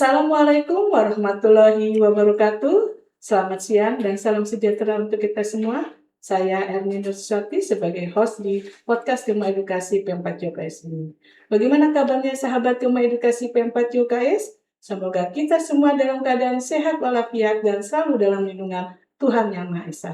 Assalamualaikum warahmatullahi wabarakatuh. Selamat siang dan salam sejahtera untuk kita semua. Saya Erni Nursuswati sebagai host di podcast Gema Edukasi P4 UKS ini. Bagaimana kabarnya sahabat Gema Edukasi P4 UKS? Semoga kita semua dalam keadaan sehat walafiat dan selalu dalam lindungan Tuhan Yang Maha Esa.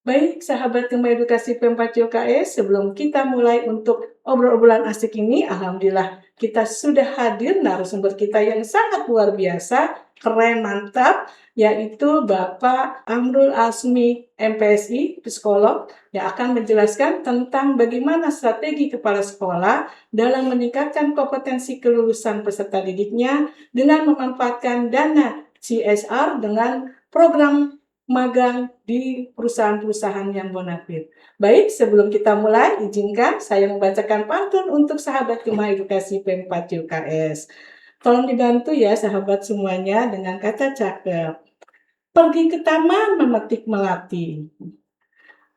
Baik, sahabat Gema Edukasi P4 UKS, sebelum kita mulai untuk obrolan asik ini, alhamdulillah kita sudah hadir narasumber kita yang sangat luar biasa, keren, mantap, yaitu Bapak Amrul Asmi, MPSI, psikolog, yang akan menjelaskan tentang bagaimana strategi kepala sekolah dalam meningkatkan kompetensi kelulusan peserta didiknya dengan memanfaatkan dana CSR dengan program magang di perusahaan-perusahaan yang bonafit. Baik, sebelum kita mulai, izinkan saya membacakan pantun untuk sahabat Gema Edukasi P4 UKS. Tolong dibantu ya sahabat semuanya dengan kata cakep. Pergi ke taman memetik melati.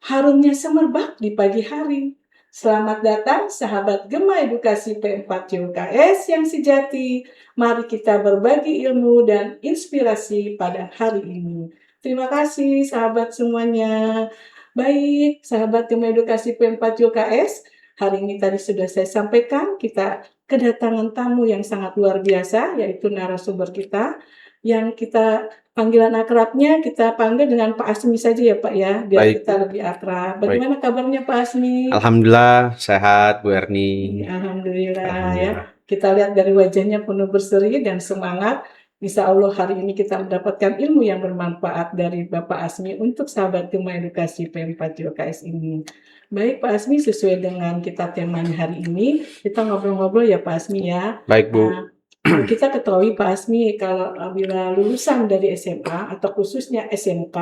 Harumnya semerbak di pagi hari. Selamat datang sahabat Gema Edukasi P4 UKS yang sejati. Mari kita berbagi ilmu dan inspirasi pada hari ini. Terima kasih sahabat semuanya. Baik, sahabat Gema Edukasi P4 UKS, hari ini tadi sudah saya sampaikan kita kedatangan tamu yang sangat luar biasa, yaitu narasumber kita, yang kita panggilan akrabnya kita panggil dengan Pak Asmi saja ya Pak ya, biar Baik. kita lebih akrab. Bagaimana kabarnya Pak Asmi? Alhamdulillah sehat Bu Erni. Alhamdulillah ya. Kita lihat dari wajahnya penuh berseri dan semangat. Insya Allah hari ini kita mendapatkan ilmu yang bermanfaat dari Bapak Asmi untuk sahabat Gema Edukasi P4 UKS ini. Baik Pak Asmi, sesuai dengan kita temanya hari ini, kita ngobrol-ngobrol ya Pak Asmi ya. Baik Bu. Kita ketahui Pak Asmi kalau bila lulusan dari SMA atau khususnya SMK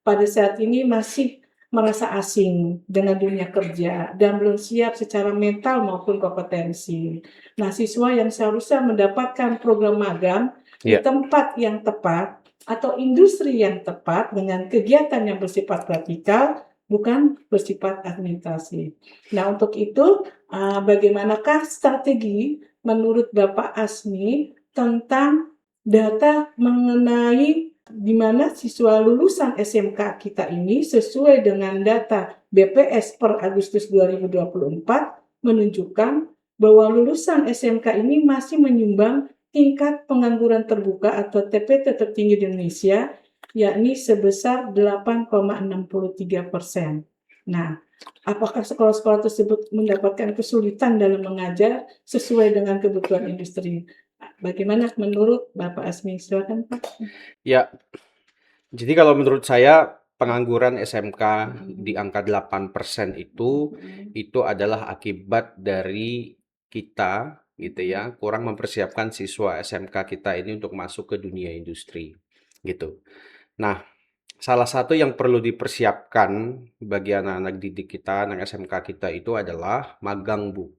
pada saat ini masih merasa asing dengan dunia kerja dan belum siap secara mental maupun kompetensi. Nah, siswa yang seharusnya mendapatkan program magang di tempat yang tepat atau industri yang tepat dengan kegiatan yang bersifat praktikal, bukan bersifat administrasi. Nah, untuk itu bagaimanakah strategi menurut Bapak Asmi tentang data mengenai di mana siswa lulusan SMK kita ini sesuai dengan data BPS per Agustus 2024 menunjukkan bahwa lulusan SMK ini masih menyumbang tingkat pengangguran terbuka atau TPT tertinggi di Indonesia, yakni sebesar 8,63%. Nah, apakah sekolah-sekolah tersebut mendapatkan kesulitan dalam mengajar sesuai dengan kebutuhan industri? Bagaimana menurut Bapak Asmi? Silakan Pak. Ya, jadi kalau menurut saya pengangguran SMK di angka 8% itu adalah akibat dari kita gitu ya, kurang mempersiapkan siswa SMK kita ini untuk masuk ke dunia industri gitu. Nah, salah satu yang perlu dipersiapkan bagi anak-anak didik kita, anak SMK kita itu adalah magang Bu,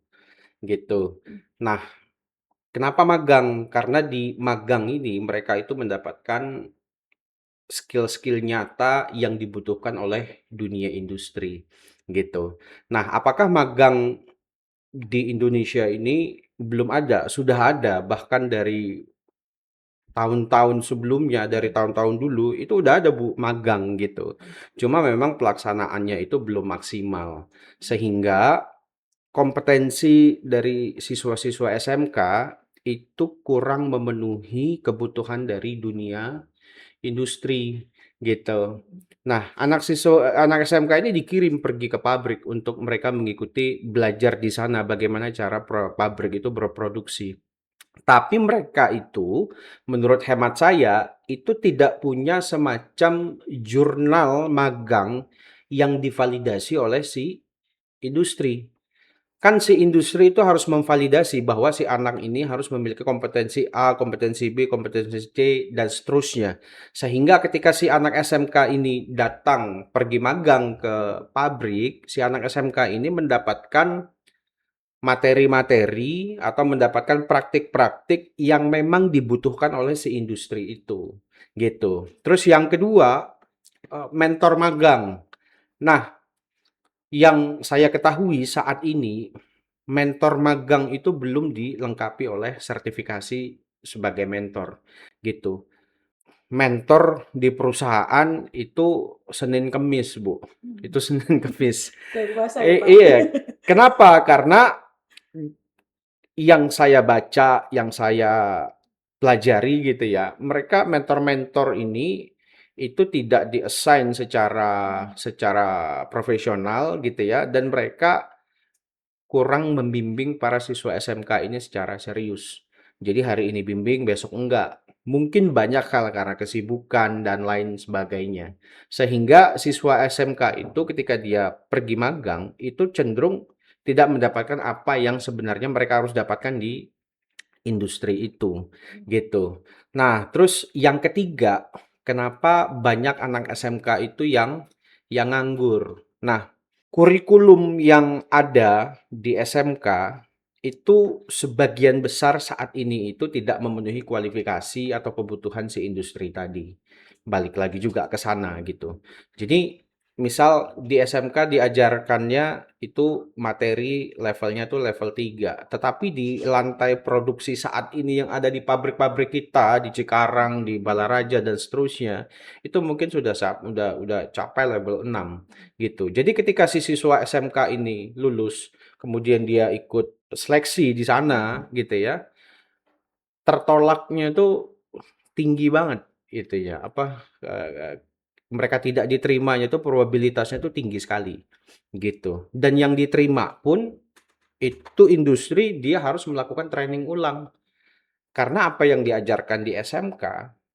gitu. Nah, kenapa magang? Karena di magang ini mereka itu mendapatkan skill-skill nyata yang dibutuhkan oleh dunia industri, gitu. Nah, apakah magang di Indonesia ini belum ada? Sudah ada, bahkan dari tahun-tahun sebelumnya, dari tahun-tahun dulu itu udah ada Bu magang gitu. Cuma memang pelaksanaannya itu belum maksimal. Sehingga kompetensi dari siswa-siswa SMK itu kurang memenuhi kebutuhan dari dunia industri gitu. Nah, anak SMK ini dikirim pergi ke pabrik untuk mereka mengikuti belajar di sana bagaimana cara pabrik itu berproduksi. Tapi mereka itu, menurut hemat saya, itu tidak punya semacam jurnal magang yang divalidasi oleh si industri. Kan si industri itu harus memvalidasi bahwa si anak ini harus memiliki kompetensi A, kompetensi B, kompetensi C, dan seterusnya. Sehingga ketika si anak SMK ini datang pergi magang ke pabrik, si anak SMK ini mendapatkan materi-materi atau mendapatkan praktik-praktik yang memang dibutuhkan oleh si industri itu, gitu. Terus yang kedua, mentor magang. Nah, yang saya ketahui saat ini, mentor magang itu belum dilengkapi oleh sertifikasi sebagai mentor gitu. Mentor di perusahaan itu Senin Kemis, Bu. Itu Senin Kemis. Luar biasa ya, Pak. Iya. Kenapa? Karena yang saya baca, yang saya pelajari gitu ya, mereka mentor-mentor ini itu tidak di-assign secara profesional gitu ya, dan mereka kurang membimbing para siswa SMK ini secara serius. Jadi hari ini bimbing, besok enggak. Mungkin banyak hal karena kesibukan dan lain sebagainya. Sehingga siswa SMK itu ketika dia pergi magang, itu cenderung tidak mendapatkan apa yang sebenarnya mereka harus dapatkan di industri itu, gitu. Nah, terus yang ketiga, kenapa banyak anak SMK itu yang nganggur? Nah, kurikulum yang ada di SMK itu sebagian besar saat ini itu tidak memenuhi kualifikasi atau kebutuhan si industri tadi. Balik lagi juga ke sana gitu. Jadi misal di SMK diajarkannya itu materi levelnya tuh level 3, tetapi di lantai produksi saat ini yang ada di pabrik-pabrik kita, di Cikarang, di Balaraja dan seterusnya, itu mungkin udah capai level 6 gitu. Jadi ketika si siswa SMK ini lulus, kemudian dia ikut seleksi di sana gitu ya, tertolaknya itu tinggi banget gitu ya, mereka tidak diterimanya itu probabilitasnya itu tinggi sekali gitu. Dan yang diterima pun itu industri dia harus melakukan training ulang. Karena apa yang diajarkan di SMK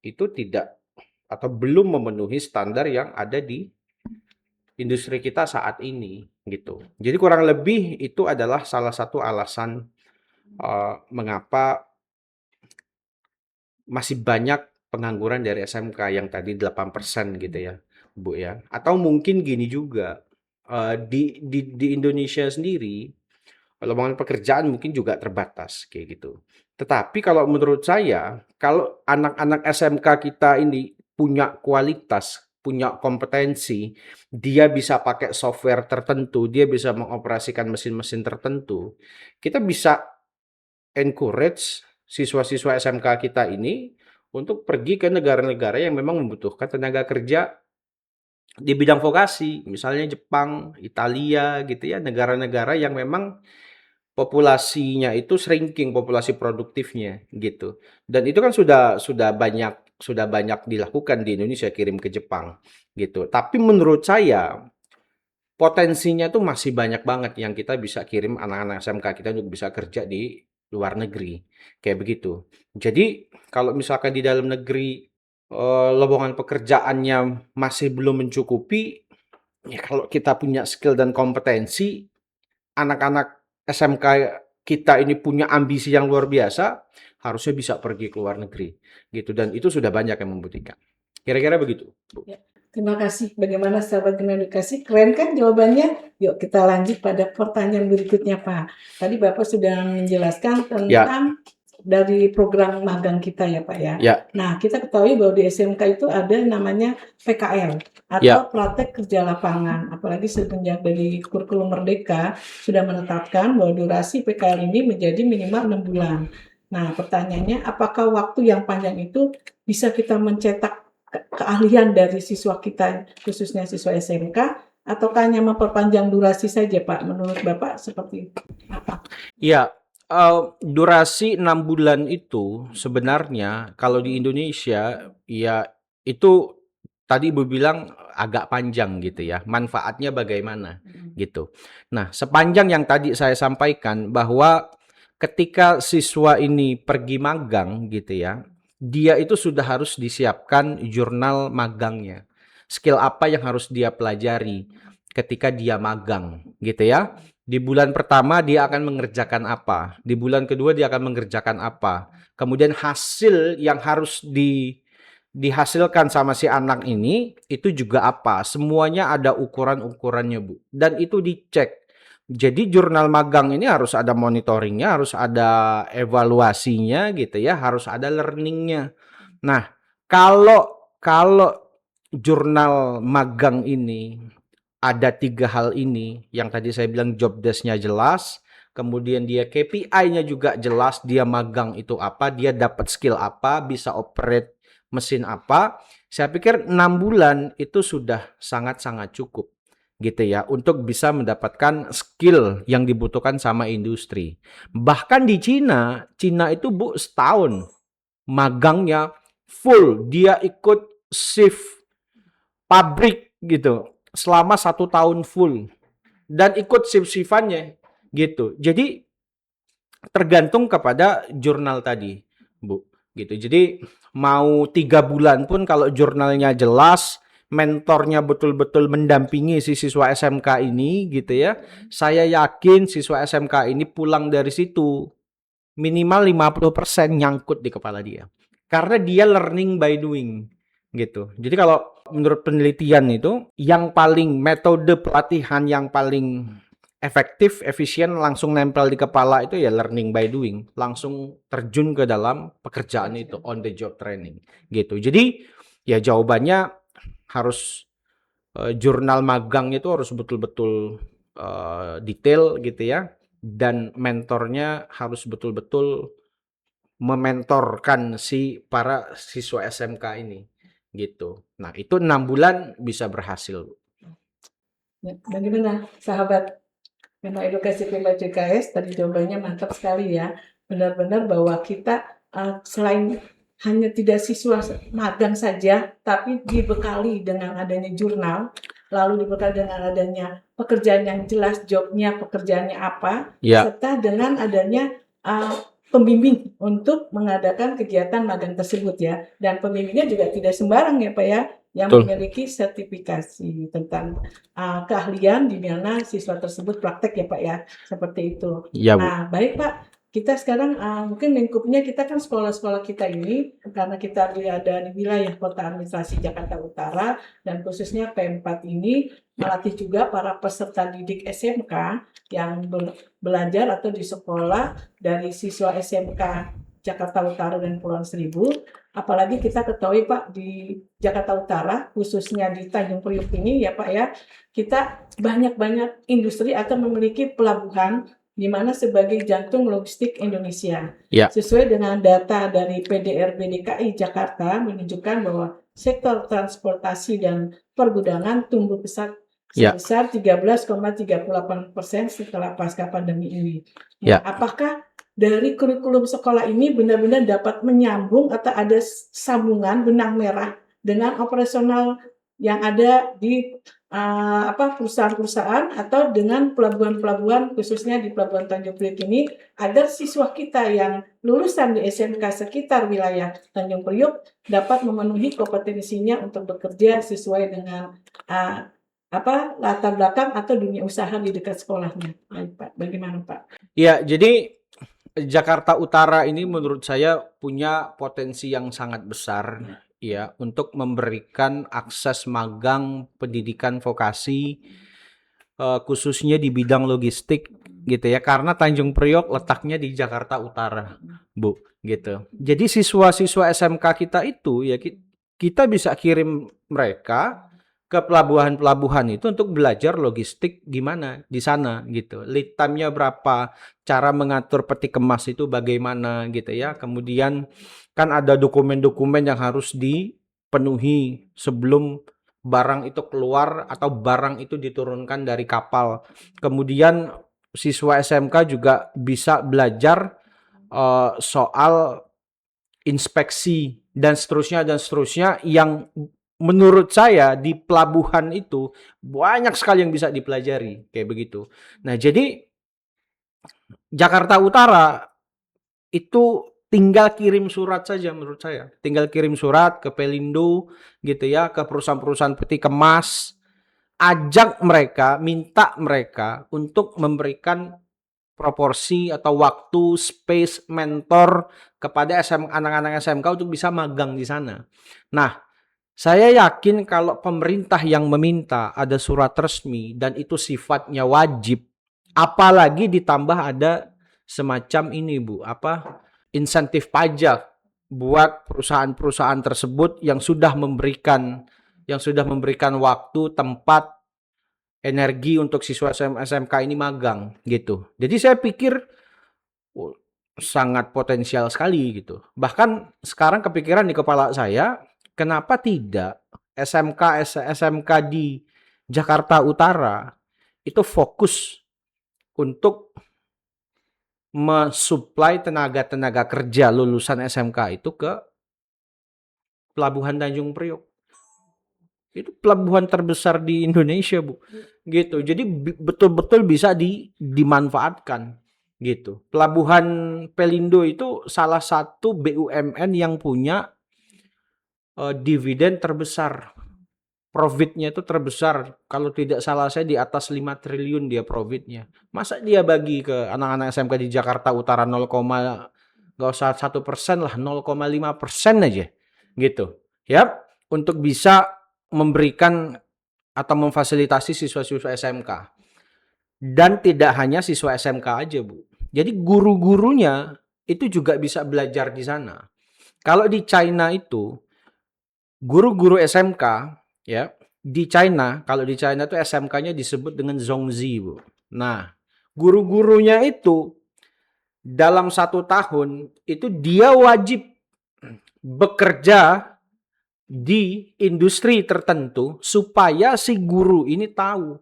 itu tidak atau belum memenuhi standar yang ada di industri kita saat ini gitu. Jadi kurang lebih itu adalah salah satu alasan mengapa masih banyak pengangguran dari SMK yang tadi 8% gitu ya, Bu ya. Atau mungkin gini juga, di Indonesia sendiri, lowongan pekerjaan mungkin juga terbatas kayak gitu. Tetapi kalau menurut saya, kalau anak-anak SMK kita ini punya kualitas, punya kompetensi, dia bisa pakai software tertentu, dia bisa mengoperasikan mesin-mesin tertentu, kita bisa encourage siswa-siswa SMK kita ini untuk pergi ke negara-negara yang memang membutuhkan tenaga kerja di bidang vokasi, misalnya Jepang, Italia gitu ya, negara-negara yang memang populasinya itu shrinking, populasi produktifnya gitu. Dan itu kan sudah banyak dilakukan di Indonesia, kirim ke Jepang gitu. Tapi menurut saya potensinya tuh masih banyak banget yang kita bisa kirim anak-anak SMK kita untuk bisa kerja di luar negeri, kayak begitu. Jadi kalau misalkan di dalam negeri, lowongan pekerjaannya masih belum mencukupi, ya kalau kita punya skill dan kompetensi, anak-anak SMK kita ini punya ambisi yang luar biasa, harusnya bisa pergi ke luar negeri, gitu. Dan itu sudah banyak yang membuktikan. Kira-kira begitu, Bu. Ya, terima kasih. Bagaimana sahabat Gema Edukasi? Keren kan jawabannya? Yuk kita lanjut pada pertanyaan berikutnya, Pak. Tadi Bapak sudah menjelaskan Ya, tentang dari program magang kita ya, Pak ya. ya, Nah, kita ketahui bahwa di SMK itu ada namanya PKL atau ya, praktek kerja lapangan. Apalagi semenjak dari kurikulum Merdeka sudah menetapkan bahwa durasi PKL ini menjadi minimal 6 bulan. Nah, pertanyaannya apakah waktu yang panjang itu bisa kita mencetak keahlian dari siswa kita, khususnya siswa SMK, ataukah hanya memperpanjang durasi saja, Pak? Menurut Bapak seperti apa? ya. Durasi 6 bulan itu sebenarnya kalau di Indonesia ya itu tadi Ibu bilang agak panjang gitu ya. Manfaatnya bagaimana gitu. Nah, sepanjang yang tadi saya sampaikan bahwa ketika siswa ini pergi magang gitu ya, dia itu sudah harus disiapkan jurnal magangnya. Skill apa yang harus dia pelajari ketika dia magang gitu ya. Di bulan pertama dia akan mengerjakan apa, di bulan kedua dia akan mengerjakan apa. Kemudian hasil yang harus dihasilkan sama si anak ini itu juga apa. Semuanya ada ukuran-ukurannya, Bu. Dan itu dicek. Jadi jurnal magang ini harus ada monitoringnya, harus ada evaluasinya gitu ya, harus ada learningnya. Nah, kalau kalau jurnal magang ini ada 3 hal ini, yang tadi saya bilang job desk-nya jelas, kemudian dia KPI-nya juga jelas, dia magang itu apa, dia dapat skill apa, bisa operate mesin apa. Saya pikir 6 bulan itu sudah sangat-sangat cukup gitu ya untuk bisa mendapatkan skill yang dibutuhkan sama industri. Bahkan di Cina itu Bu setahun magangnya full, dia ikut shift pabrik gitu selama 1 tahun full dan ikut shift-shiftannya gitu. Jadi tergantung kepada jurnal tadi, Bu, gitu. Jadi mau 3 bulan pun kalau jurnalnya jelas, mentornya betul-betul mendampingi si siswa SMK ini gitu ya, saya yakin siswa SMK ini pulang dari situ minimal 50% nyangkut di kepala dia. Karena dia learning by doing gitu. Jadi kalau menurut penelitian itu yang paling metode pelatihan yang paling efektif, efisien, langsung nempel di kepala itu ya learning by doing, langsung terjun ke dalam pekerjaan itu, on the job training gitu. Jadi ya jawabannya harus jurnal magang itu harus betul-betul detail gitu ya, dan mentornya harus betul-betul mementorkan si para siswa SMK ini gitu. Nah, itu 6 bulan bisa berhasil. Ya, bagaimana sahabat Tema Edukasi Pemba JKS? Tadi jawabannya mantap sekali ya. Benar-benar bahwa kita selain hanya tidak siswa magang saja, tapi dibekali dengan adanya jurnal, lalu dibekali dengan adanya pekerjaan yang jelas, jobnya, pekerjaannya apa, Ya, serta dengan adanya pembimbing untuk mengadakan kegiatan magang tersebut ya. Dan pembimbingnya juga tidak sembarang ya Pak ya, yang betul. memiliki sertifikasi tentang keahlian di mana siswa tersebut praktek ya Pak ya, seperti itu. Ya, Bu. Nah, baik Pak, kita sekarang mungkin lingkupnya kita kan sekolah-sekolah kita ini karena kita ada di wilayah Kota Administrasi Jakarta Utara dan khususnya P4 ini melatih juga para peserta didik SMK yang belajar atau di sekolah dari siswa SMK Jakarta Utara dan Kepulauan Seribu. Apalagi kita ketahui Pak di Jakarta Utara khususnya di Tanjung Priok ini ya Pak ya, kita banyak industri atau memiliki pelabuhan di mana sebagai jantung logistik Indonesia. Ya, Sesuai dengan data dari PDRB DKI Jakarta menunjukkan bahwa sektor transportasi dan pergudangan tumbuh pesat ya, sebesar 13,38% setelah pasca pandemi ini. ya. Nah, apakah dari kurikulum sekolah ini benar-benar dapat menyambung atau ada sambungan benang merah dengan operasional yang ada di perusahaan-perusahaan atau dengan pelabuhan-pelabuhan khususnya di Pelabuhan Tanjung Priok ini agar siswa kita yang lulusan di SMK sekitar wilayah Tanjung Priok dapat memenuhi kompetensinya untuk bekerja sesuai dengan latar belakang atau dunia usaha di dekat sekolahnya. Baik, Pak. Bagaimana Pak? Ya, jadi Jakarta Utara ini menurut saya punya potensi yang sangat besar ya untuk memberikan akses magang pendidikan vokasi khususnya di bidang logistik gitu ya, karena Tanjung Priok letaknya di Jakarta Utara, Bu, gitu. Jadi siswa-siswa SMK kita itu ya kita bisa kirim mereka ke pelabuhan-pelabuhan itu untuk belajar logistik gimana di sana gitu. Lead time-nya berapa, cara mengatur peti kemas itu bagaimana gitu ya. Kemudian kan ada dokumen-dokumen yang harus dipenuhi sebelum barang itu keluar atau barang itu diturunkan dari kapal. Kemudian siswa SMK juga bisa belajar soal inspeksi dan seterusnya yang menurut saya di pelabuhan itu banyak sekali yang bisa dipelajari kayak begitu. Nah, jadi Jakarta Utara itu tinggal kirim surat saja menurut saya. Tinggal kirim surat ke Pelindo gitu ya, ke perusahaan-perusahaan peti kemas, ajak mereka, minta mereka untuk memberikan proporsi atau waktu, space, mentor kepada anak-anak SMK untuk bisa magang di sana. Nah, saya yakin kalau pemerintah yang meminta ada surat resmi dan itu sifatnya wajib, apalagi ditambah ada semacam ini Bu, insentif pajak buat perusahaan-perusahaan tersebut yang sudah memberikan waktu, tempat energi untuk siswa SMK ini magang gitu. Jadi saya pikir oh, sangat potensial sekali gitu. Bahkan sekarang kepikiran di kepala saya, kenapa tidak SMK di Jakarta Utara itu fokus untuk mensuplai tenaga-tenaga kerja lulusan SMK itu ke Pelabuhan Tanjung Priok. Itu pelabuhan terbesar di Indonesia, Bu. Gitu. Jadi betul-betul bisa dimanfaatkan gitu. Pelabuhan Pelindo itu salah satu BUMN yang punya dividen terbesar. Profitnya itu terbesar. Kalau tidak salah saya di atas 5 triliun dia profitnya. Masa dia bagi ke anak-anak SMK di Jakarta Utara 0, nggak usah 1% lah, 0,5% aja gitu. Ya, untuk bisa memberikan atau memfasilitasi siswa-siswa SMK. Dan tidak hanya siswa SMK aja, Bu. Jadi guru-gurunya itu juga bisa belajar di sana. Kalau di China itu guru-guru SMK ya, kalau di China itu SMK-nya disebut dengan Zhongzi, Bu. Nah, guru-gurunya itu dalam 1 tahun itu dia wajib bekerja di industri tertentu supaya si guru ini tahu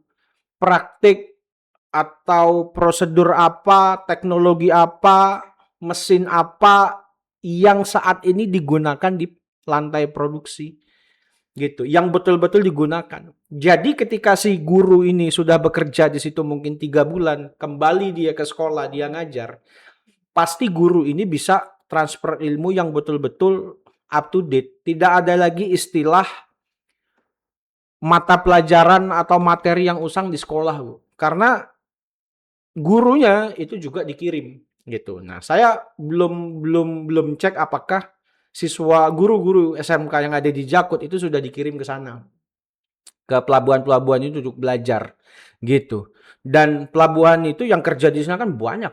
praktik atau prosedur apa, teknologi apa, mesin apa yang saat ini digunakan di lantai produksi gitu, yang betul-betul digunakan. Jadi ketika si guru ini sudah bekerja di situ mungkin 3 bulan, kembali dia ke sekolah, dia ngajar, pasti guru ini bisa transfer ilmu yang betul-betul up to date. Tidak ada lagi istilah mata pelajaran atau materi yang usang di sekolah, Bu. Karena gurunya itu juga dikirim gitu. Nah, saya belum cek apakah siswa guru-guru SMK yang ada di Jakut itu sudah dikirim ke sana. Ke pelabuhan-pelabuhan itu untuk belajar gitu. Dan pelabuhan itu yang kerja di sana kan banyak.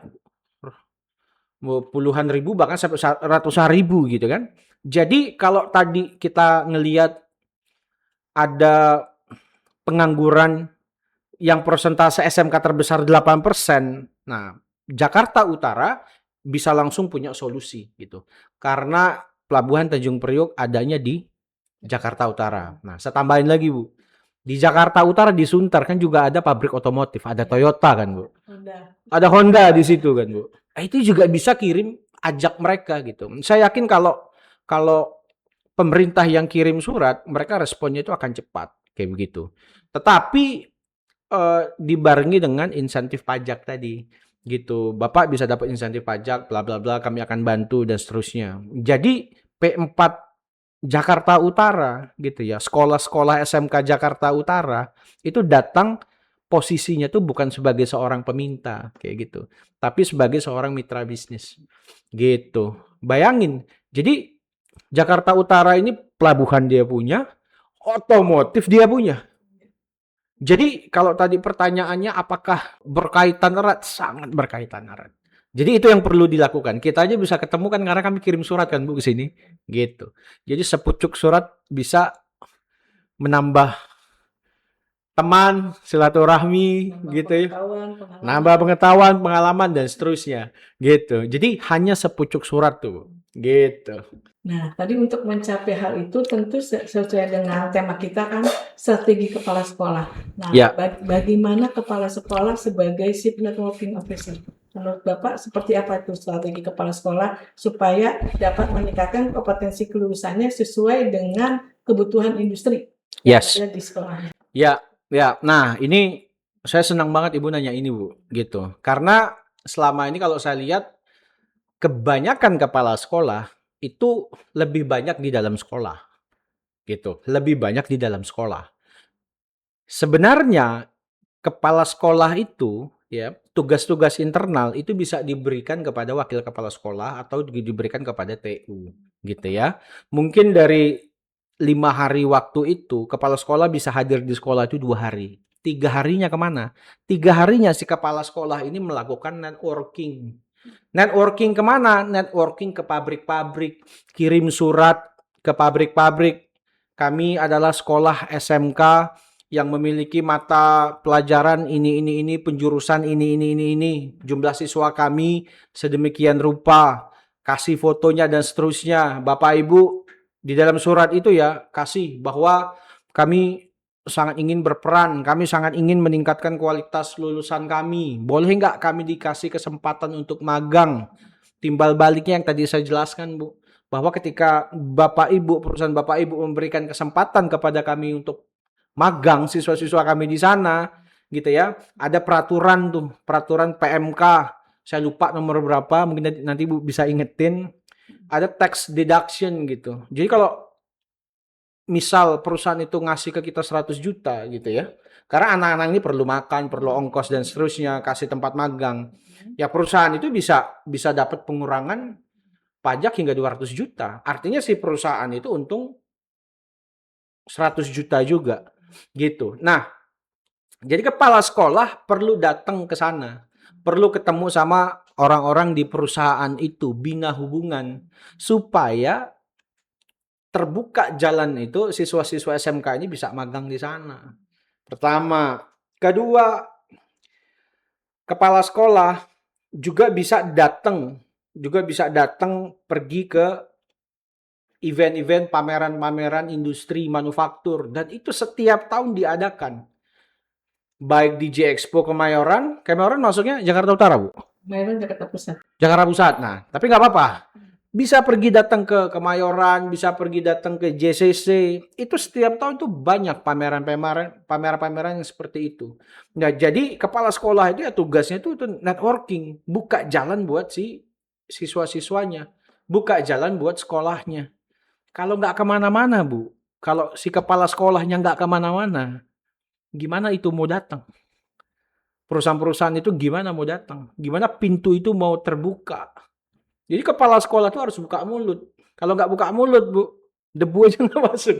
Puluhan ribu bahkan sampai ratusan ribu gitu kan. Jadi kalau tadi kita ngelihat ada pengangguran yang persentase SMK terbesar 8%. Nah, Jakarta Utara bisa langsung punya solusi gitu. Karena Pelabuhan Tanjung Priok adanya di Jakarta Utara. Nah, saya tambahin lagi, Bu. Di Jakarta Utara di Sunter kan juga ada pabrik otomotif, ada Toyota kan, Bu. Ada Honda di situ kan, Bu. Itu juga bisa kirim ajak mereka gitu. Saya yakin kalau pemerintah yang kirim surat, mereka responnya itu akan cepat kayak begitu. Tetapi dibarengi dengan insentif pajak tadi gitu. Bapak bisa dapat insentif pajak bla bla bla, kami akan bantu dan seterusnya. Jadi P4 Jakarta Utara gitu ya. Sekolah-sekolah SMK Jakarta Utara itu datang posisinya tuh bukan sebagai seorang peminta kayak gitu, tapi sebagai seorang mitra bisnis. Gitu. Bayangin. Jadi Jakarta Utara ini pelabuhan dia punya, otomotif dia punya. Jadi kalau tadi pertanyaannya apakah berkaitan erat? Sangat berkaitan erat. Jadi itu yang perlu dilakukan. Kita aja bisa ketemu kan karena kami kirim surat kan, Bu, ke sini. Gitu. Jadi sepucuk surat bisa menambah teman, silaturahmi gitu ya. Nambah pengetahuan, pengalaman dan seterusnya. Gitu. Jadi hanya sepucuk surat tuh. Gitu. Nah, tadi untuk mencapai hal itu tentu sesuai dengan tema kita kan strategi kepala sekolah. Nah, Ya. bagaimana kepala sekolah sebagai chief networking officer? Menurut Bapak seperti apa itu strategi kepala sekolah supaya dapat meningkatkan kompetensi kelulusannya sesuai dengan kebutuhan industri yang ada di sekolahnya? Ya, ya. Nah, ini saya senang banget Ibu nanya ini, Bu, gitu. Karena selama ini kalau saya lihat kebanyakan kepala sekolah itu lebih banyak di dalam sekolah, gitu. Lebih banyak di dalam sekolah. Sebenarnya kepala sekolah itu ya, tugas-tugas internal itu bisa diberikan kepada wakil kepala sekolah atau diberikan kepada TU, gitu ya. Mungkin dari 5 hari waktu itu, kepala sekolah bisa hadir di sekolah itu 2 hari. 3 harinya kemana? 3 harinya si kepala sekolah ini melakukan networking. Networking kemana? Networking ke pabrik-pabrik, kirim surat ke pabrik-pabrik. Kami adalah sekolah SMK yang memiliki mata pelajaran ini, penjurusan ini. Jumlah siswa kami sedemikian rupa, kasih fotonya dan seterusnya. Bapak Ibu di dalam surat itu ya kasih bahwa kami sangat ingin berperan, kami sangat ingin meningkatkan kualitas lulusan kami. Boleh nggak kami dikasih kesempatan untuk magang? Timbal baliknya yang tadi saya jelaskan, Bu, bahwa ketika Bapak Ibu, perusahaan Bapak Ibu memberikan kesempatan kepada kami untuk magang siswa-siswa kami di sana, gitu ya. Ada peraturan tuh, peraturan PMK. Saya lupa nomor berapa, mungkin nanti Bu bisa ingetin. Ada tax deduction gitu. Jadi kalau misal perusahaan itu ngasih ke kita 100 juta gitu ya. Karena anak-anak ini perlu makan, perlu ongkos dan seterusnya, kasih tempat magang. Ya perusahaan itu bisa dapat pengurangan pajak hingga 200 juta. Artinya si perusahaan itu untung 100 juta juga gitu. Nah, jadi kepala sekolah perlu datang ke sana. Perlu ketemu sama orang-orang di perusahaan itu, bina hubungan supaya terbuka jalan itu siswa-siswa SMK ini bisa magang di sana. Pertama, kedua, kepala sekolah juga bisa datang pergi ke event-event, pameran-pameran industri manufaktur, dan itu setiap tahun diadakan. Baik di J Expo Kemayoran masuknya Jakarta Utara, Bu. Kemayoran Jakarta Pusat. Jakarta Pusat. Nah, tapi nggak apa-apa. Bisa pergi datang ke Kemayoran, bisa pergi datang ke JCC. Itu setiap tahun itu banyak pameran-pameran yang seperti itu. Nah, jadi kepala sekolah itu ya tugasnya itu networking, buka jalan buat si siswa-siswanya, buka jalan buat sekolahnya. Kalau nggak kemana-mana, Bu, kalau si kepala sekolahnya nggak kemana-mana, gimana itu mau datang? Perusahaan-perusahaan itu gimana mau datang? Gimana pintu itu mau terbuka? Jadi kepala sekolah itu harus buka mulut. Kalau nggak buka mulut, Bu, debu aja nggak masuk.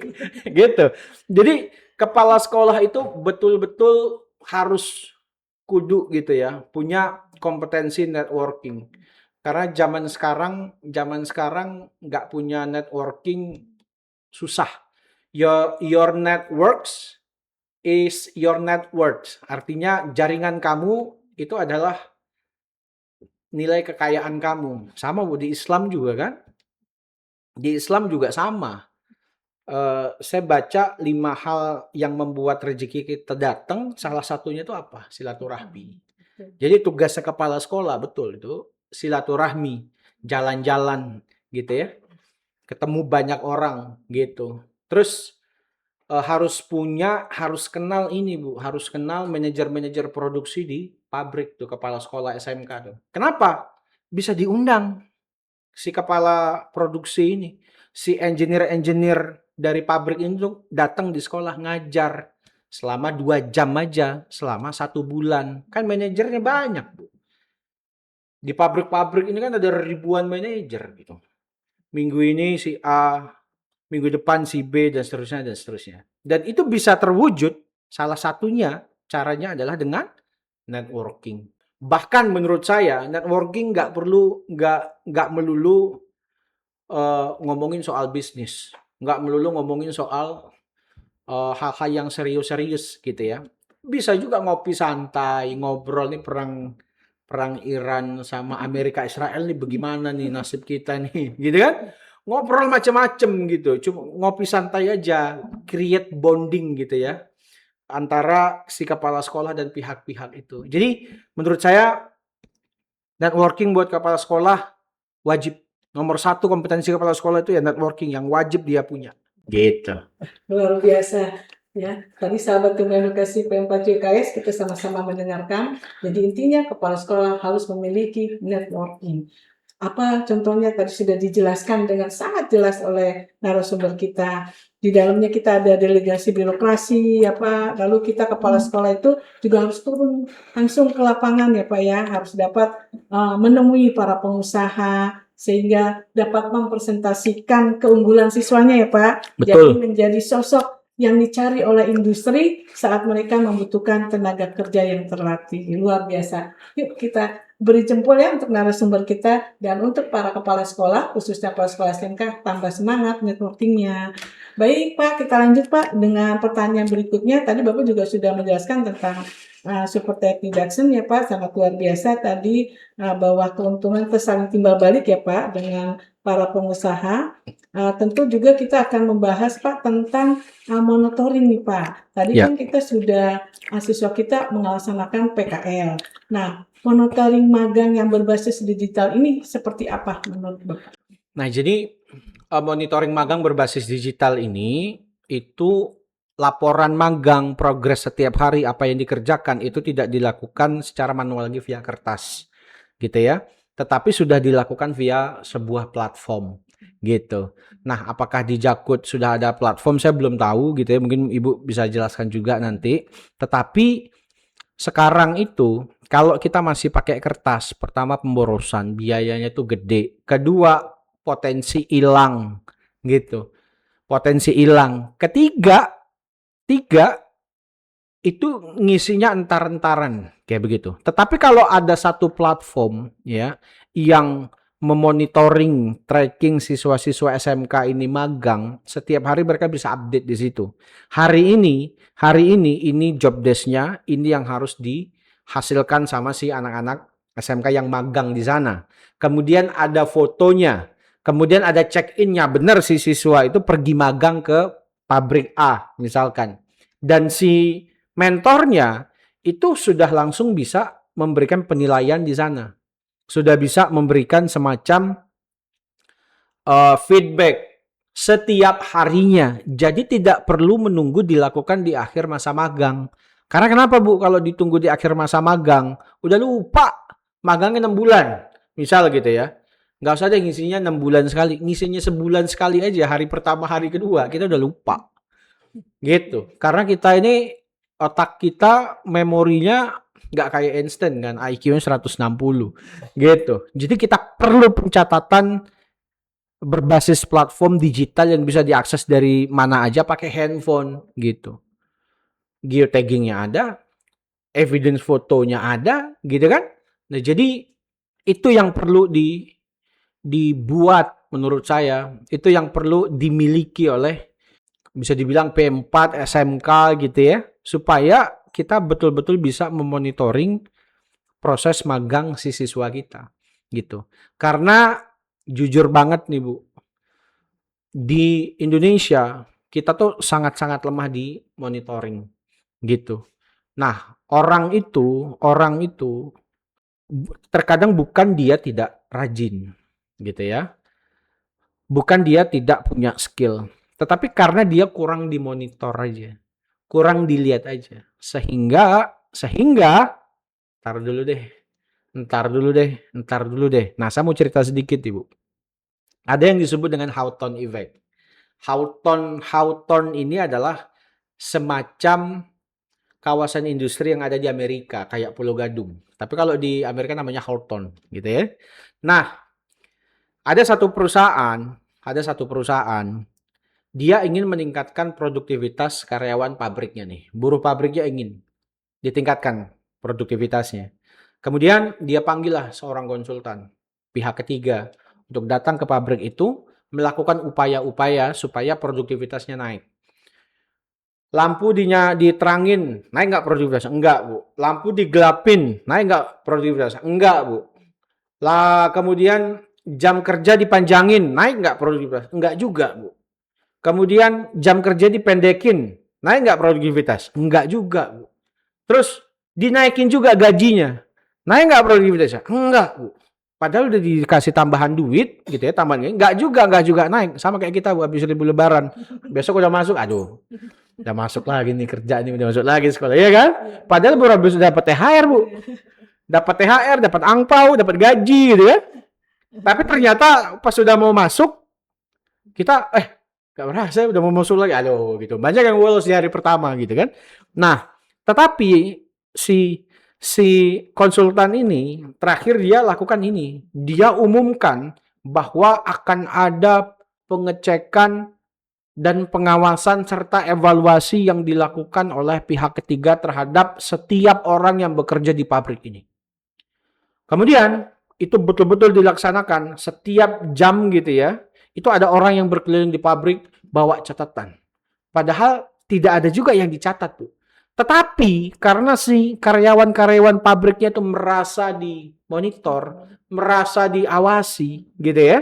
Gitu. Jadi kepala sekolah itu betul-betul harus kudu gitu ya, punya kompetensi networking. Karena zaman sekarang nggak punya networking susah. Your networks is your net worth. Artinya jaringan kamu itu adalah nilai kekayaan kamu. Sama Bu, di Islam juga kan? Di Islam juga sama. Saya baca 5 hal yang membuat rezeki kita datang, salah satunya itu apa? Silaturahmi. Jadi tugasnya kepala sekolah betul itu silaturahmi, jalan-jalan gitu ya. Ketemu banyak orang gitu. Terus harus kenal ini, Bu, harus kenal manajer-manajer produksi di pabrik tuh, kepala sekolah SMK tuh. Kenapa? Bisa diundang si kepala produksi ini, si engineer-engineer dari pabrik ini tuh datang di sekolah ngajar selama 2 jam aja, selama 1 bulan. Kan manajernya banyak, Bu. Di pabrik-pabrik ini kan ada ribuan manajer gitu. Minggu ini si A, minggu depan si B, dan seterusnya dan seterusnya. Dan itu bisa terwujud, salah satunya caranya adalah dengan networking. Bahkan menurut saya networking nggak melulu ngomongin soal bisnis, nggak melulu ngomongin soal hal-hal yang serius-serius gitu ya. Bisa juga ngopi santai, ngobrol nih perang Iran sama Amerika Israel nih bagaimana nih nasib kita nih, gitu kan? Ngobrol macam-macam gitu, cuma ngopi santai aja, create bonding gitu ya antara si kepala sekolah dan pihak-pihak itu. Jadi menurut saya networking buat kepala sekolah wajib. Nomor 1 kompetensi kepala sekolah itu ya networking yang wajib dia punya. Gitu. Luar biasa ya. Tadi sahabat Tumbuh Edukasi P4 JKS kita sama-sama mendengarkan. Jadi intinya kepala sekolah harus memiliki networking. Apa contohnya tadi sudah dijelaskan dengan sangat jelas oleh narasumber kita. Di dalamnya kita ada delegasi birokrasi ya Pak. Lalu kita kepala sekolah itu juga harus turun langsung ke lapangan ya Pak ya. Harus dapat menemui para pengusaha sehingga dapat mempresentasikan keunggulan siswanya ya Pak. Betul. Jadi menjadi sosok yang dicari oleh industri saat mereka membutuhkan tenaga kerja yang terlatih. Luar biasa. Yuk kita beri jempol ya untuk narasumber kita dan untuk para kepala sekolah, khususnya kepala sekolah SMK, tambah semangat networking-nya. Baik Pak, kita lanjut Pak dengan pertanyaan berikutnya. Tadi Bapak juga sudah menjelaskan tentang super tax deduction ya Pak, sangat luar biasa tadi bahwa keuntungan saling timbal balik ya Pak dengan para pengusaha. Tentu juga kita akan membahas Pak tentang monitoring nih Pak. Tadi Ya. kan kita sudah siswa kita melaksanakan PKL. Nah, monitoring magang yang berbasis digital ini seperti apa menurut Bapak? Nah, jadi monitoring magang berbasis digital ini itu laporan magang progres setiap hari apa yang dikerjakan itu tidak dilakukan secara manual lagi via kertas gitu ya, tetapi sudah dilakukan via sebuah platform gitu. Nah, apakah di Jakut sudah ada platform saya belum tahu gitu ya, mungkin Ibu bisa jelaskan juga nanti. Tetapi sekarang itu kalau kita masih pakai kertas, pertama pemborosan, biayanya itu gede. Kedua, potensi hilang gitu. Potensi hilang. Ketiga itu ngisinya entar-entaran kayak begitu. Tetapi kalau ada satu platform ya yang memonitoring tracking siswa-siswa SMK ini magang, setiap hari mereka bisa update di situ. Hari ini job desk-nya, ini yang harus dihasilkan sama si anak-anak SMK yang magang di sana. Kemudian ada fotonya, kemudian ada check-in-nya, benar si siswa itu pergi magang ke pabrik A misalkan. Dan si mentornya itu sudah langsung bisa memberikan penilaian di sana. Sudah bisa memberikan semacam feedback setiap harinya. Jadi tidak perlu menunggu dilakukan di akhir masa magang. Karena kenapa Bu? Kalau ditunggu di akhir masa magang, udah lupa magangnya 6 bulan. Misal gitu ya. Nggak usah deh ngisinya 6 bulan sekali. Ngisinya sebulan sekali aja. Hari pertama, hari kedua. Kita udah lupa. Gitu. Karena kita ini, otak kita memorinya nggak kayak Einstein kan. IQ-nya 160. Gitu. Jadi kita perlu pencatatan berbasis platform digital yang bisa diakses dari mana aja pakai handphone gitu. Geotaggingnya ada, evidence fotonya ada, gitu kan? Nah, jadi itu yang perlu dibuat menurut saya, itu yang perlu dimiliki oleh bisa dibilang P4 SMK gitu ya, supaya kita betul-betul bisa memonitoring proses magang si siswa kita gitu. Karena jujur banget nih Bu, di Indonesia kita tuh sangat-sangat lemah di monitoring gitu. Nah, orang itu terkadang bukan dia tidak rajin gitu ya. Bukan dia tidak punya skill, tetapi karena dia kurang dimonitor aja. Kurang dilihat aja. Sehingga ntar dulu deh. Nah, saya mau cerita sedikit Ibu. Ada yang disebut dengan Hawthorne Effect. Hawthorne ini adalah semacam kawasan industri yang ada di Amerika, kayak Pulau Gadung. Tapi kalau di Amerika namanya Hawthorne, gitu ya. Nah, ada satu perusahaan, dia ingin meningkatkan produktivitas karyawan pabriknya nih. Buruh pabriknya ingin ditingkatkan produktivitasnya. Kemudian dia panggillah seorang konsultan, pihak ketiga, untuk datang ke pabrik itu, melakukan upaya-upaya supaya produktivitasnya naik. Lampu diterangin, naik nggak produktivitasnya? Enggak, Bu. Lampu digelapin, naik nggak produktivitasnya? Enggak, Bu. Lah, kemudian jam kerja dipanjangin, naik nggak produktivitas? Enggak juga, Bu. Kemudian jam kerja dipendekin, naik nggak produktivitas? Enggak juga, Bu. Terus dinaikin juga gajinya, naik nggak produktivitasnya? Enggak, Bu. Padahal udah dikasih tambahan duit gitu ya, tambahan enggak juga naik. Sama kayak kita Bu, habis libur lebaran. Besok udah masuk, aduh. Udah masuk lagi nih kerja nih, udah masuk lagi sekolah, ya kan? Padahal baru habis dapat THR, Bu. Dapat THR, dapat angpau, dapat gaji gitu ya. Tapi ternyata pas sudah mau masuk, kita gak berasa udah mau masuk lagi. Aduh gitu. Banyak yang bolos di hari pertama gitu kan. Nah, tetapi si konsultan ini terakhir dia lakukan ini. Dia umumkan bahwa akan ada pengecekan dan pengawasan serta evaluasi yang dilakukan oleh pihak ketiga terhadap setiap orang yang bekerja di pabrik ini. Kemudian itu betul-betul dilaksanakan setiap jam gitu ya. Itu ada orang yang berkeliling di pabrik bawa catatan. Padahal tidak ada juga yang dicatat, Bu. Tetapi karena si karyawan-karyawan pabriknya itu merasa dimonitor, merasa diawasi, gitu ya,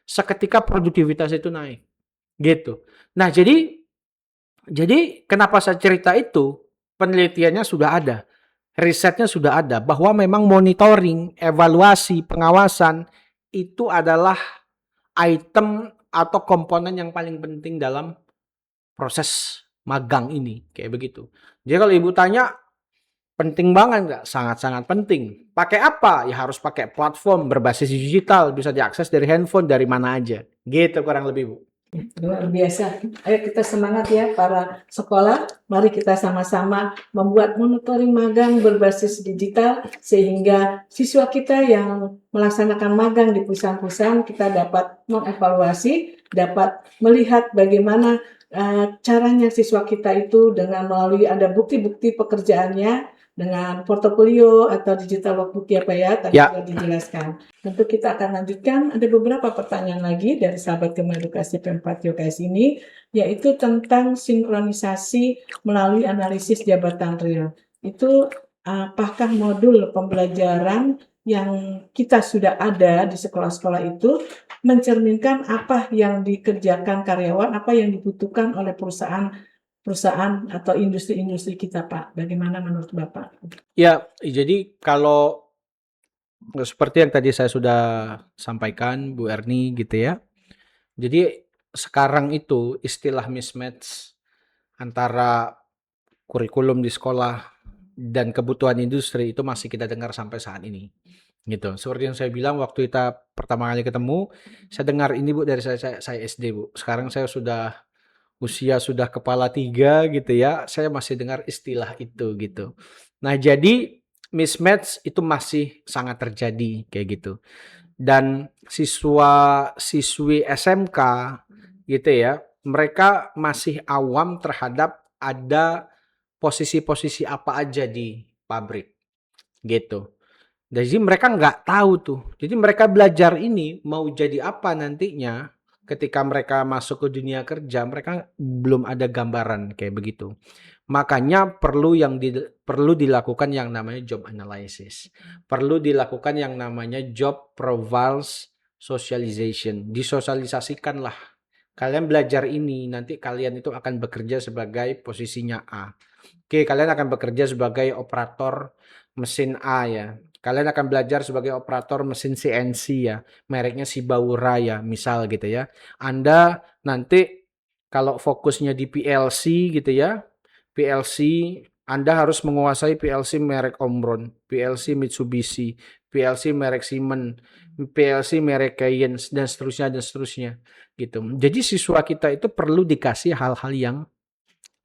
seketika produktivitas itu naik, gitu. Nah, jadi kenapa saya cerita itu? Penelitiannya sudah ada, risetnya sudah ada, bahwa memang monitoring, evaluasi, pengawasan itu adalah item atau komponen yang paling penting dalam proses magang ini, kayak begitu. Jadi kalau ibu tanya, penting banget nggak? Sangat-sangat penting. Pakai apa? Ya harus pakai platform berbasis digital, bisa diakses dari handphone, dari mana aja. Gitu kurang lebih, Bu. Luar biasa. Ayo kita semangat ya para sekolah. Mari kita sama-sama membuat monitoring magang berbasis digital sehingga siswa kita yang melaksanakan magang di perusahaan-perusahaan kita dapat mengevaluasi, dapat melihat bagaimana caranya siswa kita itu dengan melalui ada bukti-bukti pekerjaannya dengan portofolio atau digital workbook ya Pak ya, tadi Ya. sudah dijelaskan. Tentu kita akan lanjutkan, ada beberapa pertanyaan lagi dari sahabat Kema Edukasi Pempat UKS ini, yaitu tentang sinkronisasi melalui analisis jabatan real. Itu apakah modul pembelajaran yang kita sudah ada di sekolah-sekolah itu mencerminkan apa yang dikerjakan karyawan, apa yang dibutuhkan oleh perusahaan atau industri-industri kita, Pak. Bagaimana menurut Bapak? Ya, jadi kalau seperti yang tadi saya sudah sampaikan, Bu Erni, gitu ya. Jadi sekarang itu istilah mismatch antara kurikulum di sekolah dan kebutuhan industri itu masih kita dengar sampai saat ini. Gitu. Seperti yang saya bilang waktu kita pertama kali ketemu, saya dengar ini Bu dari saya SD Bu. Sekarang saya sudah usia sudah kepala 3 gitu ya, saya masih dengar istilah itu gitu. Nah, jadi mismatch itu masih sangat terjadi kayak gitu. Dan siswa-siswi SMK gitu ya, mereka masih awam terhadap ada posisi-posisi apa aja di pabrik gitu. Jadi mereka nggak tahu tuh. Jadi mereka belajar ini mau jadi apa nantinya ketika mereka masuk ke dunia kerja, mereka belum ada gambaran kayak begitu. Makanya perlu dilakukan yang namanya job analysis. Perlu dilakukan yang namanya job profiles socialization. Disosialisasikanlah. Kalian belajar ini, nanti kalian itu akan bekerja sebagai posisinya A. Oke, kalian akan bekerja sebagai operator mesin A ya. Kalian akan belajar sebagai operator mesin CNC ya. Mereknya Shibaura ya, misal gitu ya. Anda nanti kalau fokusnya di PLC gitu ya. PLC Anda harus menguasai PLC merek Omron, PLC Mitsubishi, PLC merek Siemens, PLC merek Keyence dan seterusnya gitu. Jadi siswa kita itu perlu dikasih hal-hal yang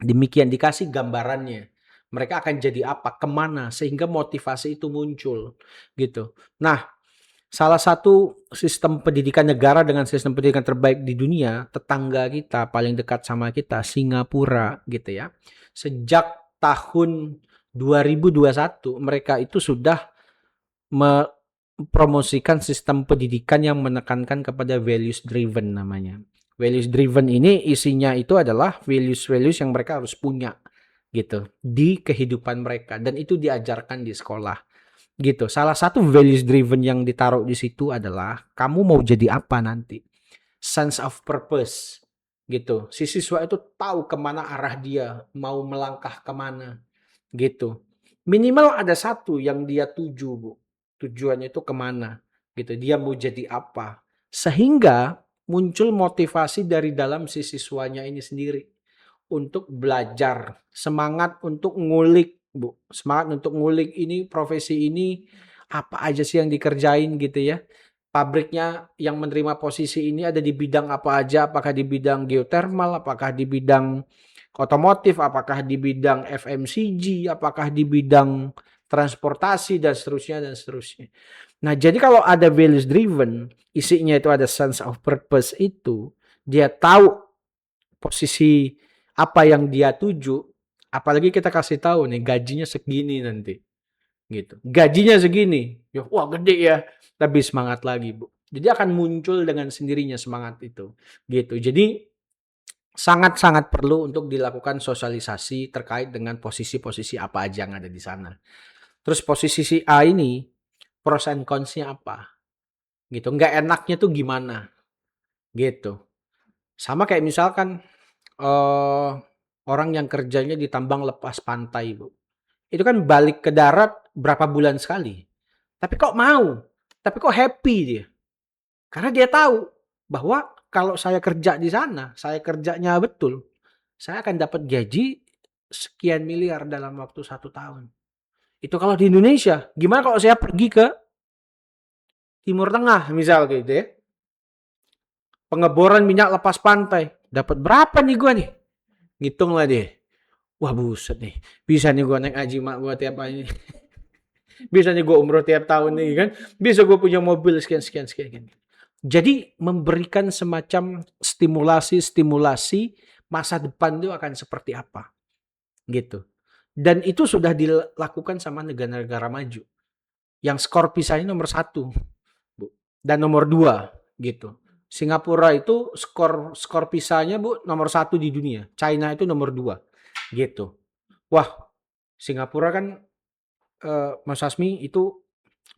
demikian, dikasih gambarannya. Mereka akan jadi apa, kemana, sehingga motivasi itu muncul gitu. Nah, salah satu sistem pendidikan negara dengan sistem pendidikan terbaik di dunia, tetangga kita paling dekat sama kita, Singapura gitu ya. Sejak tahun 2021 mereka itu sudah mempromosikan sistem pendidikan yang menekankan kepada values driven namanya. Values driven ini isinya itu adalah values-values yang mereka harus punya gitu di kehidupan mereka dan itu diajarkan di sekolah. Gitu. Salah satu values driven yang ditaruh di situ adalah kamu mau jadi apa nanti. Sense of purpose. Gitu. Si siswa itu tahu kemana arah dia, mau melangkah kemana. Gitu. Minimal ada satu yang dia tuju, Bu. Tujuannya itu kemana. Gitu. Dia mau jadi apa. Sehingga muncul motivasi dari dalam si siswanya ini sendiri. Untuk belajar. Semangat untuk ngulik, Bu. Semangat untuk ngulik ini, profesi ini, apa aja sih yang dikerjain gitu ya. Pabriknya yang menerima posisi ini ada di bidang apa aja, apakah di bidang geothermal, apakah di bidang otomotif, apakah di bidang FMCG, apakah di bidang transportasi, dan seterusnya. Nah, jadi kalau ada values driven, isinya itu ada sense of purpose itu, dia tahu posisi apa yang dia tuju, apalagi kita kasih tahu nih gajinya segini nanti. Gitu. Gajinya segini. Ya, wah gede ya. Lebih semangat lagi, Bu. Jadi akan muncul dengan sendirinya semangat itu. Gitu. Jadi sangat-sangat perlu untuk dilakukan sosialisasi terkait dengan posisi-posisi apa aja yang ada di sana. Terus posisi si A ini pros and cons-nya apa? Gitu. Nggak enaknya tuh gimana? Gitu. Sama kayak misalkan eh orang yang kerjanya di tambang lepas pantai, Bu. Itu kan balik ke darat berapa bulan sekali. Tapi kok mau? Tapi kok happy dia? Karena dia tahu bahwa kalau saya kerja di sana, saya kerjanya betul, saya akan dapat gaji sekian miliar dalam waktu 1 tahun. Itu kalau di Indonesia. Gimana kalau saya pergi ke Timur Tengah misal gitu ya. Pengeboran minyak lepas pantai. Dapat berapa nih gua nih? Ngitung lah dia. Wah buset nih. Bisa nih gua naik haji mak gua tiap hari. Bisa nih gua umroh tiap tahun nih kan. Bisa gua punya mobil sekian. Jadi memberikan semacam stimulasi masa depan itu akan seperti apa gitu. Dan itu sudah dilakukan sama negara-negara maju. Yang skor PISA-nya nomor 1 Bu. Dan nomor 2 gitu. Singapura itu skor PISA-nya Bu nomor 1 di dunia. China itu nomor 2 gitu. Wah, Singapura kan Mas Asmi itu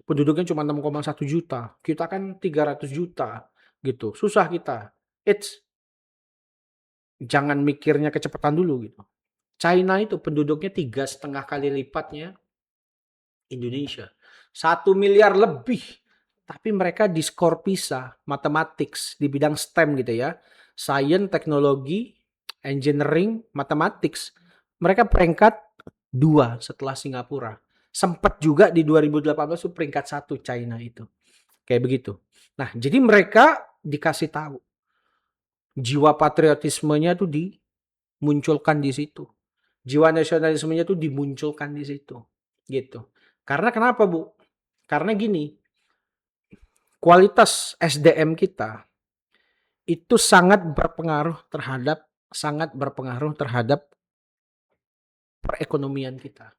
penduduknya cuma 6,1 juta. Kita kan 300 juta gitu. Susah kita. Jangan mikirnya kecepatan dulu gitu. China itu penduduknya 3,5 kali lipatnya Indonesia. 1 miliar lebih. Tapi mereka di skor PISA, mathematics, di bidang STEM gitu ya. Science, teknologi, engineering, mathematics. Mereka peringkat 2 setelah Singapura. Sempat juga di 2018 itu peringkat 1 China itu. Kayak begitu. Nah, jadi mereka dikasih tahu. Jiwa patriotismenya tuh dimunculkan di situ. Jiwa nasionalismenya tuh dimunculkan di situ. Gitu. Karena kenapa, Bu? Karena gini, kualitas SDM kita itu sangat berpengaruh terhadap perekonomian kita.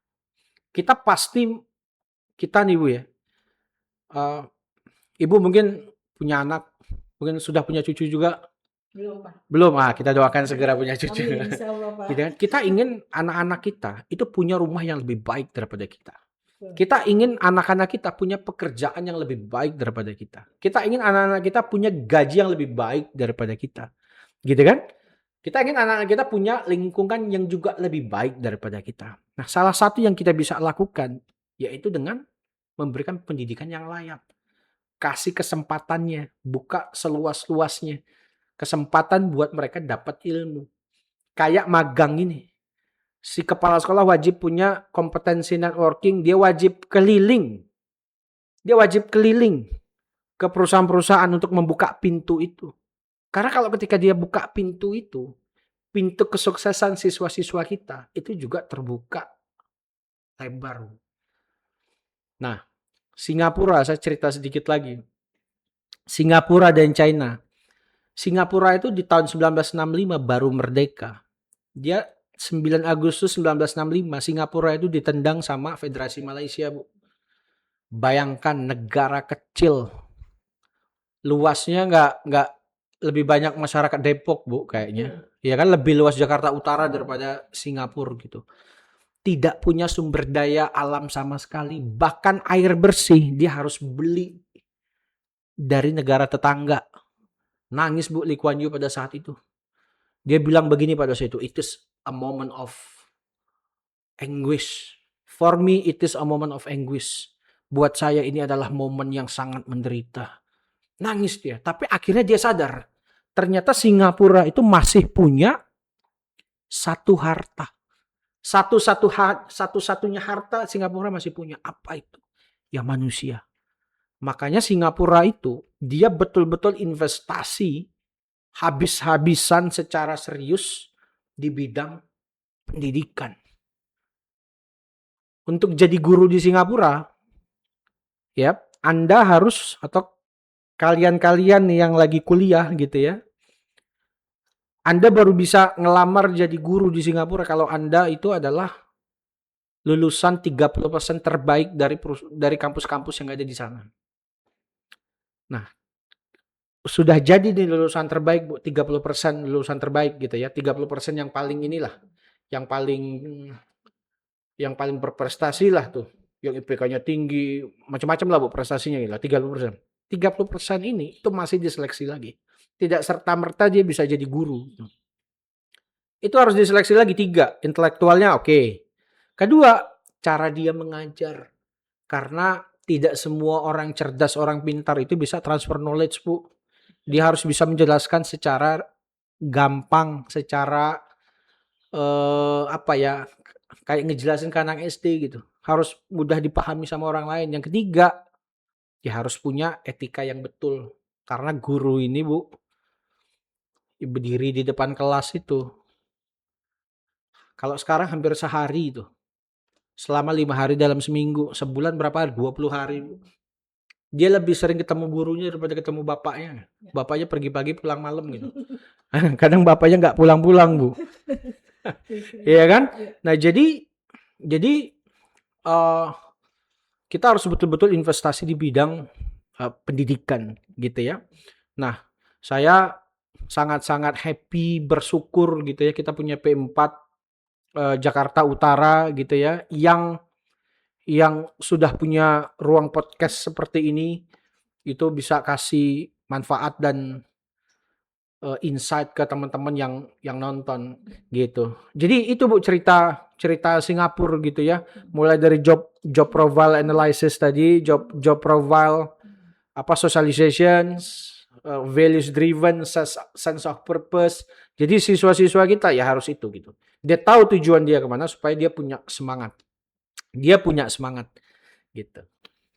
Kita nih Bu ya, Ibu mungkin punya anak, mungkin sudah punya cucu juga. Belum, Pak. Belum, kita doakan segera punya cucu. Amin, insya Allah, Pak. Gitu kan? Kita ingin anak-anak kita itu punya rumah yang lebih baik daripada kita. Kita ingin anak-anak kita punya pekerjaan yang lebih baik daripada kita. Kita ingin anak-anak kita punya gaji yang lebih baik daripada kita. Gitu kan? Kita ingin anak-anak kita punya lingkungan yang juga lebih baik daripada kita. Nah, salah satu yang kita bisa lakukan yaitu dengan memberikan pendidikan yang layak. Kasih kesempatannya, buka seluas-luasnya. Kesempatan buat mereka dapat ilmu. Kayak magang ini. Si kepala sekolah wajib punya kompetensi networking, dia wajib keliling. Dia wajib keliling ke perusahaan-perusahaan untuk membuka pintu itu. Karena kalau ketika dia buka pintu itu, pintu kesuksesan siswa-siswa kita itu juga terbuka lebar. Nah, Singapura, saya cerita sedikit lagi. Singapura dan China. Singapura itu di tahun 1965 baru merdeka. Dia 9 Agustus 1965 Singapura itu ditendang sama Federasi Malaysia, Bu. Bayangkan negara kecil. Luasnya nggak lebih banyak masyarakat Depok, Bu, kayaknya. Ya kan lebih luas Jakarta Utara daripada Singapura gitu. Tidak punya sumber daya alam sama sekali. Bahkan air bersih dia harus beli dari negara tetangga. Nangis Bu Lee Kuan Yew pada saat itu. Dia bilang begini pada saat itu, it is a moment of anguish. For me it is a moment of anguish. Buat saya ini adalah momen yang sangat menderita. Nangis dia, tapi akhirnya dia sadar. Ternyata Singapura itu masih punya satu harta. Satu-satunya harta Singapura masih punya. Apa itu? Ya manusia. Makanya Singapura itu dia betul-betul investasi habis-habisan secara serius di bidang pendidikan. Untuk jadi guru di Singapura, ya, Anda harus atau kalian-kalian yang lagi kuliah gitu ya, Anda baru bisa ngelamar jadi guru di Singapura kalau Anda itu adalah lulusan 30% terbaik dari kampus-kampus yang ada di sana. Nah, sudah jadi nih lulusan terbaik, Bu, 30% lulusan terbaik gitu ya. 30% yang paling inilah, yang paling yang paling berprestasi lah tuh. Yang IPK-nya tinggi, macam-macam lah Bu prestasinya gitu, 30%. 30% ini itu masih diseleksi lagi. Tidak serta-merta dia bisa jadi guru. Itu harus diseleksi lagi 3, intelektualnya oke. Kedua, cara dia mengajar. Karena tidak semua orang cerdas, orang pintar itu bisa transfer knowledge, Bu. Dia harus bisa menjelaskan secara gampang, secara apa ya, kayak ngejelasin ke anak SD gitu. Harus mudah dipahami sama orang lain. Yang ketiga, dia harus punya etika yang betul. Karena guru ini, Bu, berdiri di depan kelas itu. Kalau sekarang hampir sehari itu. Selama 5 hari dalam seminggu. Sebulan berapa hari? 20 hari, Bu. Dia lebih sering ketemu gurunya daripada ketemu bapaknya. Bapaknya pergi pagi pulang malam gitu. Kadang bapaknya nggak pulang-pulang, Bu. Iya kan? Nah, jadi eh, kita harus betul-betul investasi di bidang pendidikan gitu ya. Nah, saya sangat-sangat happy, bersyukur gitu ya kita punya P4 Jakarta Utara gitu ya yang sudah punya ruang podcast seperti ini, itu bisa kasih manfaat dan insight ke teman-teman yang nonton gitu. Jadi itu Bu cerita Singapura gitu ya. Mulai dari job profile analysis tadi, job profile apa socializations, values driven, sense of purpose. Jadi siswa-siswa kita ya harus itu gitu. Dia tahu tujuan dia kemana supaya dia punya semangat. Dia punya semangat gitu.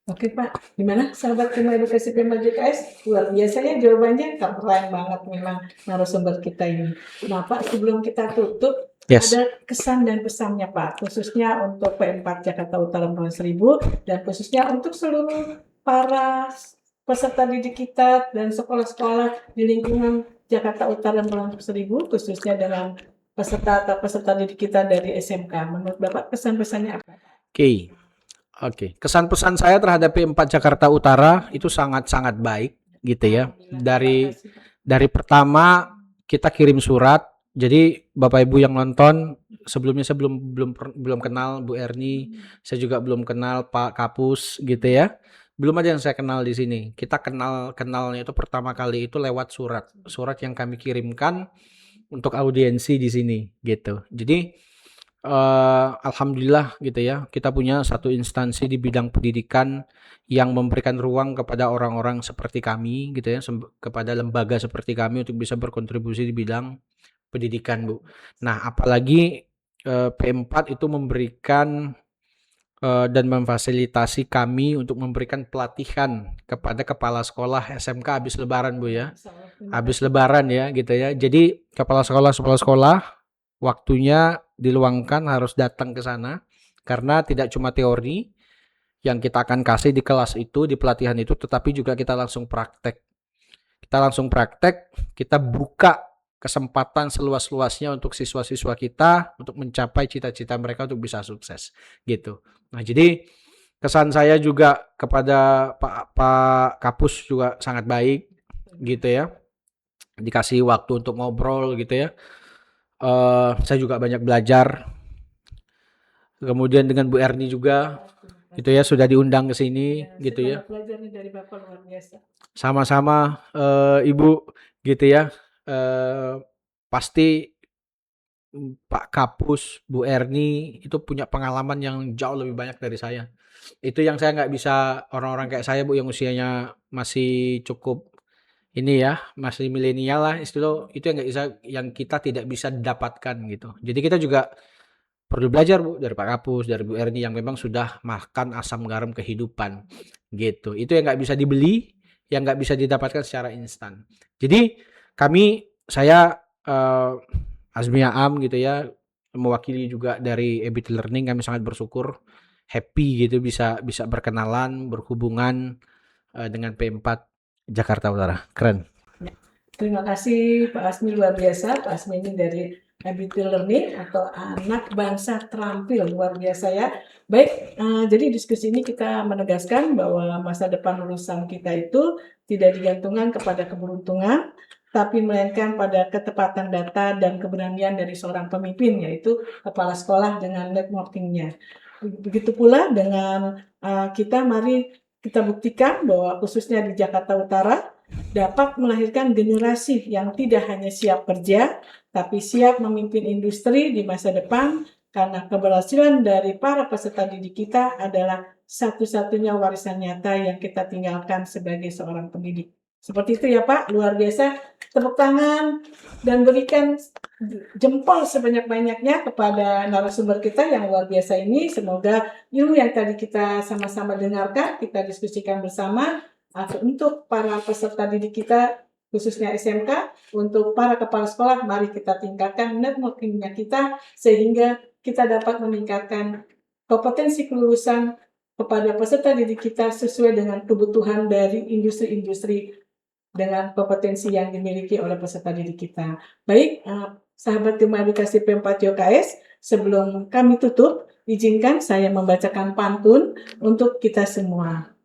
Oke Pak, gimana sahabat Tema Edukasi Pemba JKS? Luar biasanya jawabannya keren banget memang narasumber kita ini. Nah Pak, sebelum kita tutup, Yes. ada kesan dan pesannya Pak, khususnya untuk P4 Jakarta Utara Kepulauan Seribu dan khususnya untuk seluruh para peserta didik kita dan sekolah-sekolah di lingkungan Jakarta Utara dan Kepulauan Seribu, khususnya dengan peserta didik kita dari SMK. Menurut Bapak pesan-pesannya apa? Oke. Kesan pesan saya terhadap P4 Jakarta Utara itu sangat-sangat baik gitu ya. Dari pertama kita kirim surat. Jadi Bapak Ibu yang nonton, sebelumnya saya belum kenal Bu Erni, saya juga belum kenal Pak Kapus gitu ya. Belum ada yang saya kenal di sini. Kita kenalnya itu pertama kali itu lewat surat yang kami kirimkan untuk audiensi di sini gitu. Jadi alhamdulillah gitu ya, kita punya satu instansi di bidang pendidikan yang memberikan ruang kepada orang-orang seperti kami gitu ya, kepada lembaga seperti kami untuk bisa berkontribusi di bidang pendidikan, Bu. Nah, apalagi P4 itu memberikan dan memfasilitasi kami untuk memberikan pelatihan kepada kepala sekolah SMK habis lebaran, Bu ya. Habis lebaran ya gitu ya. Jadi kepala sekolah waktunya diluangkan harus datang ke sana karena tidak cuma teori yang kita akan kasih di kelas itu, di pelatihan itu, tetapi juga kita langsung praktek. Kita buka kesempatan seluas-luasnya untuk siswa-siswa kita untuk mencapai cita-cita mereka untuk bisa sukses gitu. Nah, jadi kesan saya juga kepada Pak Kapus juga sangat baik gitu ya. Dikasih waktu untuk ngobrol gitu ya. Saya juga banyak belajar. Kemudian dengan Bu Erni juga gitu ya, sudah diundang ke sini gitu ya. Belajar dari Bapak luar biasa. Sama-sama Ibu gitu ya. Pasti Pak Kapus, Bu Erni itu punya pengalaman yang jauh lebih banyak dari saya. Itu yang saya nggak bisa, orang-orang kayak saya Bu yang usianya masih cukup ini ya, masih milenial lah istilah, itu yang kita tidak bisa dapatkan gitu. Jadi kita juga perlu belajar Bu dari Pak Kapus, dari Bu Erni yang memang sudah makan asam garam kehidupan gitu. Itu yang nggak bisa dibeli, yang nggak bisa didapatkan secara instan. Jadi saya Azmi Am gitu ya, mewakili juga dari EBIT Learning, kami sangat bersyukur, happy gitu bisa berkenalan, berhubungan dengan P4 Jakarta Utara. Keren. Terima kasih Pak Asmi, luar biasa. Pak Asmi ini dari ability learning atau anak bangsa terampil. Luar biasa ya. Baik, jadi diskusi ini kita menegaskan bahwa masa depan lulusan kita itu tidak digantungkan kepada keberuntungan, tapi melainkan pada ketepatan data dan keberanian dari seorang pemimpin, yaitu kepala sekolah dengan networking-nya. Begitu pula dengan mari kita buktikan bahwa khususnya di Jakarta Utara dapat melahirkan generasi yang tidak hanya siap kerja, tapi siap memimpin industri di masa depan, karena keberhasilan dari para peserta didik kita adalah satu-satunya warisan nyata yang kita tinggalkan sebagai seorang pendidik. Seperti itu ya Pak, luar biasa. Tepuk tangan dan berikan jempol sebanyak-banyaknya kepada narasumber kita yang luar biasa ini. Semoga ilmu yang tadi kita sama-sama dengarkan, kita diskusikan bersama untuk para peserta didik kita, khususnya SMK, untuk para kepala sekolah, mari kita tingkatkan networking-nya kita sehingga kita dapat meningkatkan kompetensi kelulusan kepada peserta didik kita sesuai dengan kebutuhan dari industri-industri dengan kompetensi yang dimiliki oleh peserta didik kita. Baik, sahabat Gema Edukasi P4 YKS, sebelum kami tutup, izinkan saya membacakan pantun untuk kita semua.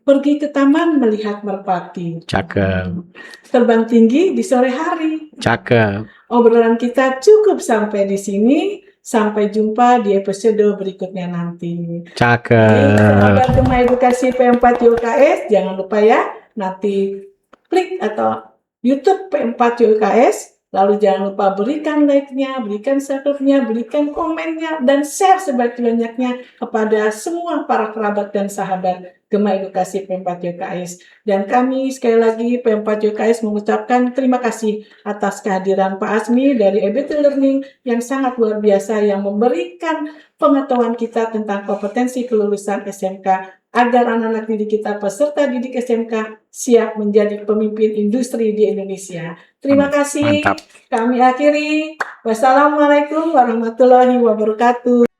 Pergi ke taman melihat merpati. Cakep, Terbang tinggi di sore hari. cakep. Obrolan kita cukup sampai di sini. Sampai jumpa di episode berikutnya nanti. Baik, Cakep. sahabat Gema Edukasi P4 YKS, jangan lupa ya, nanti klik atau YouTube P4 YKS, lalu jangan lupa berikan like-nya, berikan subscribe-nya, berikan komennya, dan share sebanyak-banyaknya kepada semua para kerabat dan sahabat Gema Edukasi P4 YKS. Dan kami sekali lagi P4 YKS mengucapkan terima kasih atas kehadiran Pak Asmi dari Ability Learning yang sangat luar biasa yang memberikan pengetahuan kita tentang kompetensi kelulusan SMK agar anak-anak didik kita peserta didik SMK siap menjadi pemimpin industri di Indonesia. Terima kasih. Mantap. Kami akhiri. Wassalamualaikum warahmatullahi wabarakatuh.